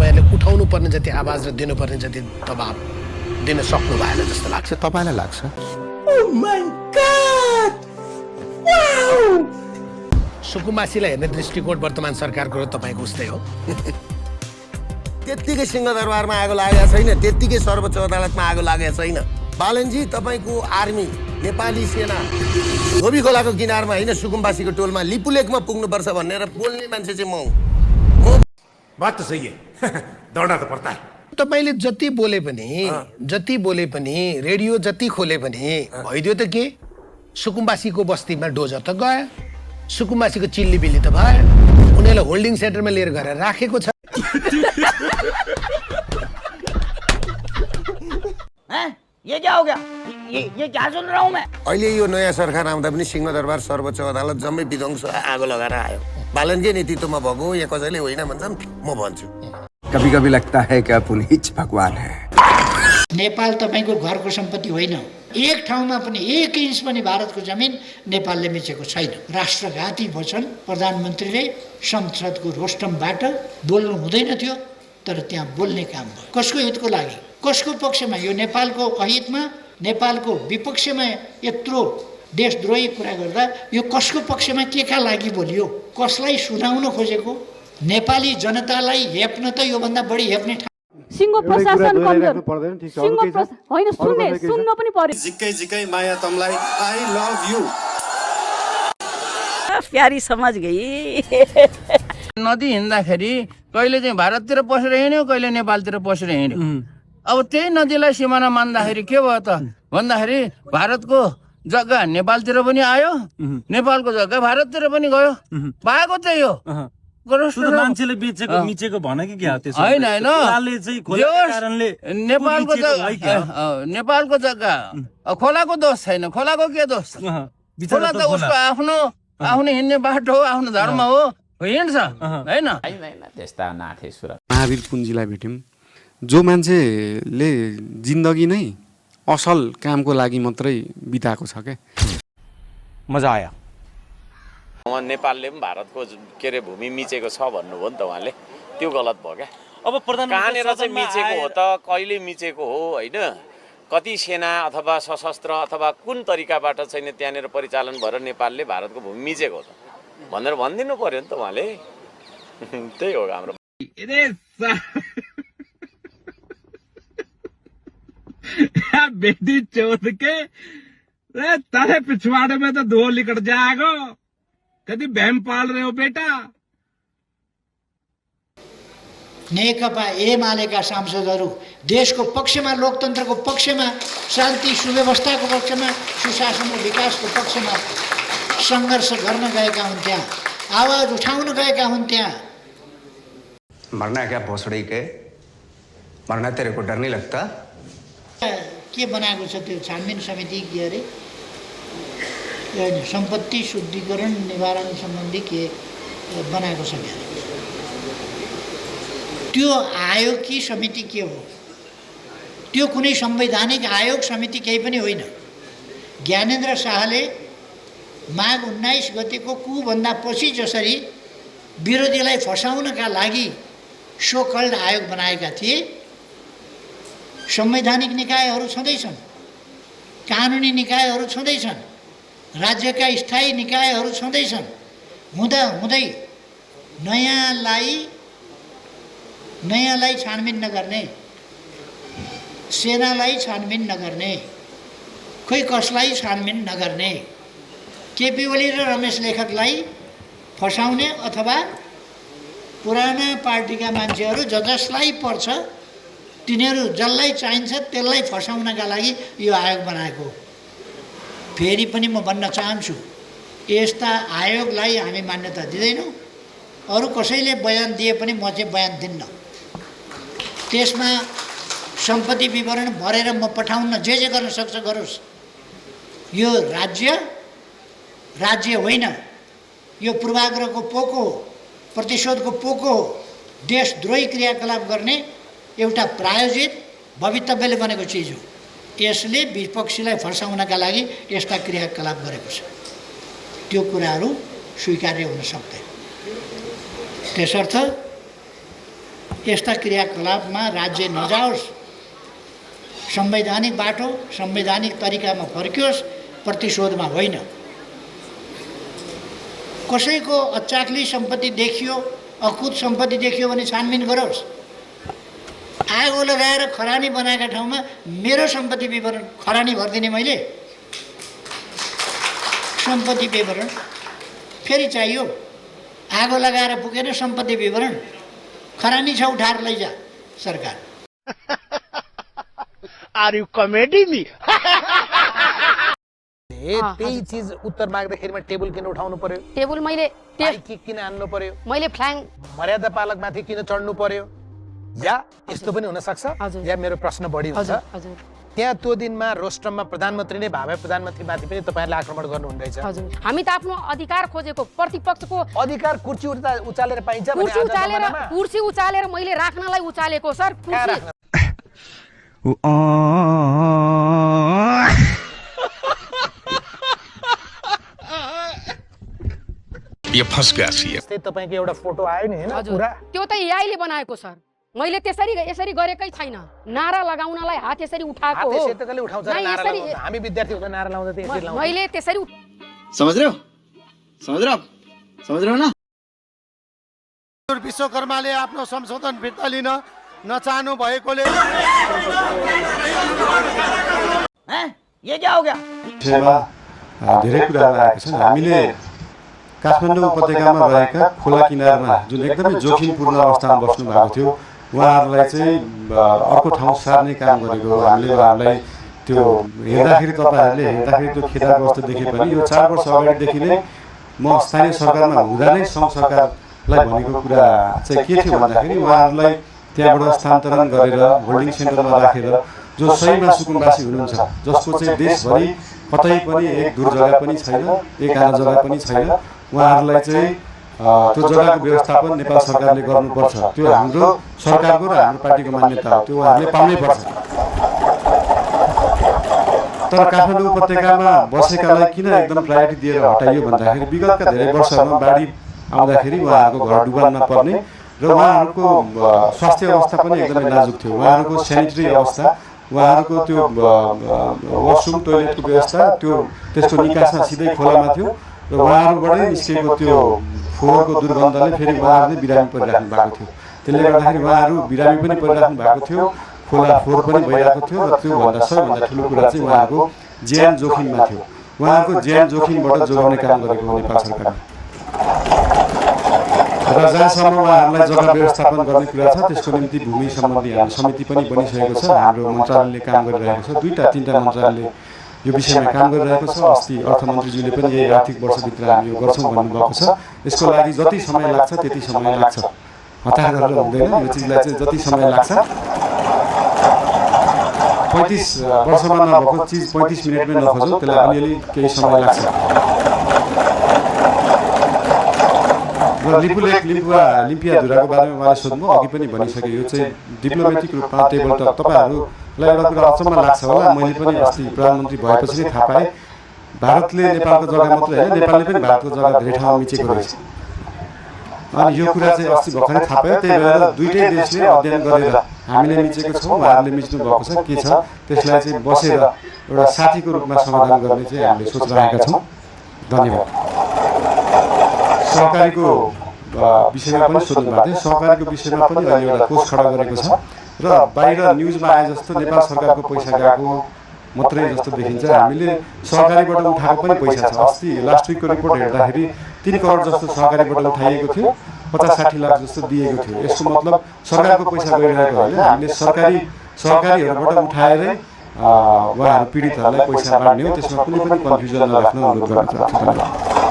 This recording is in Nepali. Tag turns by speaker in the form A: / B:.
A: तपाईँहरूले उठाउनु पर्ने जति आवाज र दिनुपर्ने जति दबाब दिन सक्नु भएन जस्तो लाग्छ।
B: तपाईँलाई लाग्छ?
A: सुकुम्बासीलाई हेर्ने दृष्टिकोण वर्तमान सरकारको र तपाईँको उस्तै हो।
C: त्यत्तिकै सिंहदरबारमा आगो लागेको छैन, त्यत्तिकै सर्वोच्च अदालतमा आगो लागेको छैन। बालनजी, तपाईँको आर्मी नेपाली सेना धोबी खोलाको किनारमा होइन सुकुम्बासीको टोलमा लिपुलेकमा पुग्नुपर्छ भनेर बोल्ने मान्छे चाहिँ म हुँ।
D: बात त सही है दौडना त पर्ता है।
A: तपाईँले जति बोले पनि रेडियो जति खोले पनि भइदियो त के? सुकुम्बासीको बस्तीमा डोजर त गयो, सुकुम्बासीको चिल्लीबिल्ली त भयो, उनीहरूलाई होल्डिङ सेन्टरमा लिएर गएर राखेको छ।
E: ये क्या हो गया? ये क्या सुन रहा हूँ मैं?
C: अहिले यो नयाँ सरकार आउँदा पनि सिंहदरबार सर्वोच्च अदालत जम्मै विध्वंस आगो लगाएर आयो। बालनकै नेतृत्वमा भएको यहाँ कसैले होइन भन्छन्, म भन्छु।
B: कभी कभी लगता है कि पुनीच भगवान है।
F: नेपाल तपाईँको घरको सम्पत्ति होइन। एक ठाउँमा पनि 1 इन्च पनि भारतको जमिन नेपालले मिचेको छैन। राष्ट्रघाती भन्छन् प्रधानमन्त्रीले संसदको रोस्टमबाट बोल्नु हुँदैन थियो, तर त्यहाँ बोल्ने काम भयो। कसको हितको लागि, कसको पक्षमा? यो नेपालको अहितमा, नेपालको विपक्षमा यत्रो देशद्रोही कुरा गर्दा यो कसको पक्षमा के का लागि बोलियो? कसलाई सुनाउन खोजेको? नेपाली जनतालाई हेप्न त योभन्दा बढी हेप्ने
G: सिंह प्रशासन कमजोर होइन, सुन्न पनि पर्यो।
H: जिक्कै माया तमलाई आई लभ यू।
E: प्यारी समझ गई।
I: नदी हिँड्दाखेरि कहिले चाहिँ भारततिर पसेर हिँड्यो, कहिले नेपालतिर पसेर हिँड्यो। अब त्यही नदीलाई सिमाना मान्दाखेरि के भयो त भन्दाखेरि भारतको जग्गा नेपालतिर पनि आयो, नेपालको जग्गा भारततिर पनि गयो। पाएको त्यही हो।
J: मान्छेले बेचेको मिचेको भन कि के हो?
I: होइन नेपालको जग्गा खोलाको दोष छैन। खोलाको के दोष? खोला त उसको आफ्नो हिँड्ने बाटो हो, आफ्नो धर्म हो, हिँड्छ होइन।
B: महावीर पुन्जीलाई भेट्यौँ, जो मान्छेले जिन्दगी नै असल कामको लागि मात्रै बिताएको छ क्या।
J: मजा आयो।
K: नेपालले पनि भारतको के अरे भूमि मिचेको छ भन्नुभयो नि त उहाँले, त्यो गलत भयो क्या।
J: अब
K: कहाँनिर चाहिँ मिचेको हो त, कहिले मिचेको हो होइन, कति सेना अथवा सशस्त्र अथवा कुन तरिकाबाट चाहिँ त्यहाँनिर परिचालन भएर नेपालले भारतको भूमि मिचेको हो त भनेर भनिदिनु पर्यो नि त उहाँले। त्यही हो हाम्रो।
J: बेटी चौथ के तारे पिछवाड़े में तो धो निकट जाएगा। कभी बहम पाल रहे हो बेटा?
F: नेकपा एमालेका सांसदहरू देशको पक्षमा, लोकतन्त्रको पक्षमा, शान्ति सुव्यवस्थाको पक्षमा, सुशासन र विकासको पक्षमा सङ्घर्ष गर्न गएका हुन्थ्या, आवाज उठाउन गएका हुन्थ्या।
H: मरना क्या भोसड़ी के? मरना तेरे को डर नहीं लगता?
F: के बनाएको छ त्यो छानबिन समिति के अरे सम्पत्ति शुद्धिकरण निवारण सम्बन्धी के बनाएको छ क्या? त्यो आयोग कि समिति के हो? त्यो कुनै संवैधानिक आयोग समिति केही पनि होइन। ज्ञानेन्द्र शाहले माघ 19 गतेको कुभन्दा पछि जसरी विरोधीलाई फसाउनका लागि सोकल्ड आयोग बनाएका थिए, संवैधानिक निकायहरू छँदैछन्, कानुनी निकायहरू छँदैछन्, राज्यका स्थायी निकायहरू छँदैछन्। हुँदै नयाँलाई छानबिन नगर्ने, सेनालाई छानबिन नगर्ने, खोइ कसलाई छानबिन नगर्ने, केपी ओली र रमेश लेखकलाई फसाउने अथवा पुराना पार्टीका मान्छेहरू जसलाई पर्छ तिनीहरू जसलाई चाहिन्छ त्यसलाई फसाउनका लागि यो आयोग बनाएको। फेरि पनि म भन्न चाहन्छु, यस्ता आयोगलाई हामी मान्यता दिँदैनौँ। अरू कसैले बयान दिए पनि म चाहिँ बयान दिन्न। त्यसमा सम्पत्ति विवरण भरेर म पठाउन जे गर्न सक्छ गरोस्। यो राज्य होइन, यो पूर्वाग्रहको पोको हो, प्रतिशोधको पोको हो, देशद्रोही क्रियाकलाप गर्ने एउटा प्रायोजित भवितव्यले बनेको चिज हो। यसले विपक्षीलाई फर्साउनका लागि यस्ता क्रियाकलाप गरेको छ। त्यो कुराहरू स्वीकार्य हुन सक्दैन। त्यसर्थ यस्ता क्रियाकलापमा राज्य नजाओस्, संवैधानिक बाटो संवैधानिक तरिकामा फर्कियोस्, प्रतिशोधमा होइन। कसैको अचाक्ली सम्पत्ति देखियो, अकुत सम्पत्ति देखियो भने छानबिन गरोस्। आगो लगाएर खरानी बनाएका ठाउँमा मेरो सम्पत्ति विवरण खरानी भरिदिने मैले सम्पत्ति विवरण फेरि चाहियो। आगो लगाएर पुगेन सम्पत्ति विवरण, खरानी छ उठाएर लैजा सरकार।
A: Are you comedy me? त्यही चीज उत्तर माग्दाखेरिमा टेबल किन उठाउनु पर्यो?
G: टेबल मैले
A: किन हान्नु पर्यो?
G: मैले फ्ल्याङ
A: मर्यादा पालक माथि किन चढ्नु पर्यो? या यस्तो पनि हुन सक्छ, या मेरो प्रश्न बढी हुन्छ, त्यहाँ त्यो दिनमा रोस्टममा प्रधानमन्त्री नै भावे प्रधानमन्त्रीमाथि पनि तपाईहरुले आक्रमण गर्नुहुँदै रहेछ।
G: हामी त आफ्नो अधिकार खोजेको, प्रतिपक्षको
A: अधिकार कुर्सी उचालेर पाइन्छ भने
G: कुर्सी उचालेर मैले राख्नलाई उचालेको सर। कुर्सी
D: ये फंस गया सी।
A: तपाईको एउटा फोटो आयो नि हैन पुरा,
G: त्यो त एआईले बनाएको सर। मैले यसरी गरेकै छैन। नारा लगाउनलाई हात यसरी उठाएको हो।
A: हात यसरी कसले उठाउँछ? नारा लगाउन हामी विद्यार्थी हुँदा नारा लाउँदा त यसरी लाउँछ।
G: मैले त्यसरी
E: समझ रहे हो ना?
C: विश्वकर्माले आफ्नो संशोधन फिर्ता लिन नचाहनु भएकोले
E: ये क्या हो गया?
B: धेरै कुराहरू आएका छन्। हामीले काठमाडौँ उपत्यकामा रहेका खोला किनारमा जुन एकदमै जोखिमपूर्ण अवस्थामा बस्नु भएको थियो, उहाँहरूलाई चाहिँ अर्को ठाउँ सार्ने काम गरेको हामीले उहाँहरूलाई त्यो हेर्दाखेरि तपाईँहरूले हेर्दाखेरि त्यो खेदाको अवस्था देखे पनि यो 4 वर्ष अगाडिदेखि नै म स्थानीय सरकारमा हुँदा नै सङ्घ सरकारलाई भनेको कुरा चाहिँ के थियो भन्दाखेरि उहाँहरूलाई त्यहाँबाट स्थानान्तरण गरेर होल्डिङ सेन्टरमा राखेर जो सहीमा सुकुम्बासी हुनुहुन्छ, जसको चाहिँ देशभरि कतै पनि एक दूर जग्गा पनि छैन, एक आना जग्गा पनि छैन, उहाँहरूलाई चाहिँ त्यो जग्गाको व्यवस्थापन नेपाल सरकारले गर्नुपर्छ। त्यो हाम्रो सरकारको र हाम्रो पार्टीको मान्यता हो, त्यो उहाँहरूले पाउनै पर्छ। तर काठमाडौँ उपत्यकामा बसेकालाई किन एकदम प्रायोरिटी दिएर हटाइयो भन्दाखेरि विगतका धेरै वर्षहरूमा बाढी आउँदाखेरि उहाँहरूको घर डुबानमा पर्ने र उहाँहरूको स्वास्थ्य अवस्था पनि एकदमै नाजुक थियो। उहाँहरूको सेनिटरी अवस्था, उहाँहरूको त्यो वासरुम टोयलेटको व्यवस्था त्यसको निकासमा सिधै खोलामा थियो र उहाँहरूबाटै निस्केको त्यो फोहोरको दुर्गन्धले फेरि उहाँहरूले बिरामी परिराख्नु भएको थियो। त्यसले गर्दाखेरि उहाँहरू बिरामी पनि परिराख्नु भएको थियो, खोला फोहोर पनि भइरहेको थियो र त्योभन्दा सबैभन्दा ठुलो कुरा चाहिँ उहाँहरूको ज्यान जोखिममा थियो। उहाँहरूको ज्यान जोखिमबाट जोगाउने काम गरेको हो नेपाल सरकारले। र जहाँसम्म उहाँहरूलाई जग्गा व्यवस्थापन गर्ने कुरा छ त्यसको निम्ति भूमि सम्बन्धी हाम्रो समिति पनि बनिसकेको छ। हाम्रो मन्त्रालयले काम गरिरहेको छ, 2-3 मन्त्रालयले यो विषयमा काम गरिरहेको छ। अस्ति अर्थमन्त्रीज्यूले पनि यही आर्थिक वर्षभित्र हामी यो गर्छौँ भन्नुभएको छ। यसको लागि जति समय लाग्छ त्यति समय लाग्छ, हतार गरेर हुँदैन। यो चिजलाई चाहिँ जति समय लाग्छ, 35 वर्षमा नभएको चिज 35 मिनटमै नखोजौँ, त्यसलाई अलिअलि केही समय लाग्छ। र लिम्पियाधुराको बारेमा उहाँले सोध्नु अघि पनि भनिसके, यो चाहिँ डिप्लोमेटिक रूपमा टेबल टक। तपाईँहरूलाई एउटा कुरा अचम्म लाग्छ होला, मैले पनि अस्ति प्रधानमन्त्री भएपछि नै थाहा पाएँ भारतले नेपालको जग्गा मात्रै होइन, नेपालले पनि भारतको जग्गा धेरै ठाउँमा मिचेको रहेछ। अनि यो कुरा चाहिँ अस्ति भर्खरै थाहा पायो। त्यही भएर दुईटै देशले अध्ययन गरेर हामीले मिचेको छौँ, उहाँहरूले मिच्नु भएको छ, के छ त्यसलाई चाहिँ बसेर एउटा साथीको रूपमा समाधान गर्ने चाहिँ हामीले सोचिरहेका छौँ। धन्यवाद। सहकारीको विषयमा पनि सोध्नु भएको थियो। सहकारीको विषयमा पनि अहिले एउटा कोष खडा गरेको छ र बाहिर न्युजमा आए जस्तो नेपाल सरकारको पैसा गएको मात्रै जस्तो देखिन्छ। हामीले सहकारीबाट उठाएको पनि पैसा छ। अस्ति लास्ट विकको रिपोर्ट हेर्दाखेरि 3 करोड जस्तो सहकारीबाट उठाइएको थियो, 50-60 लाख जस्तो दिएको थियो। यसको मतलब सरकारको पैसा गइरहेको होइन, हामीले सहकारीहरूबाट उठाएरै उहाँहरू पीडितहरूलाई पैसा बाँड्ने हो। त्यसमा कुनै पनि कन्फ्युजन नराख्न अनुरोध गर्न चाहन्छु।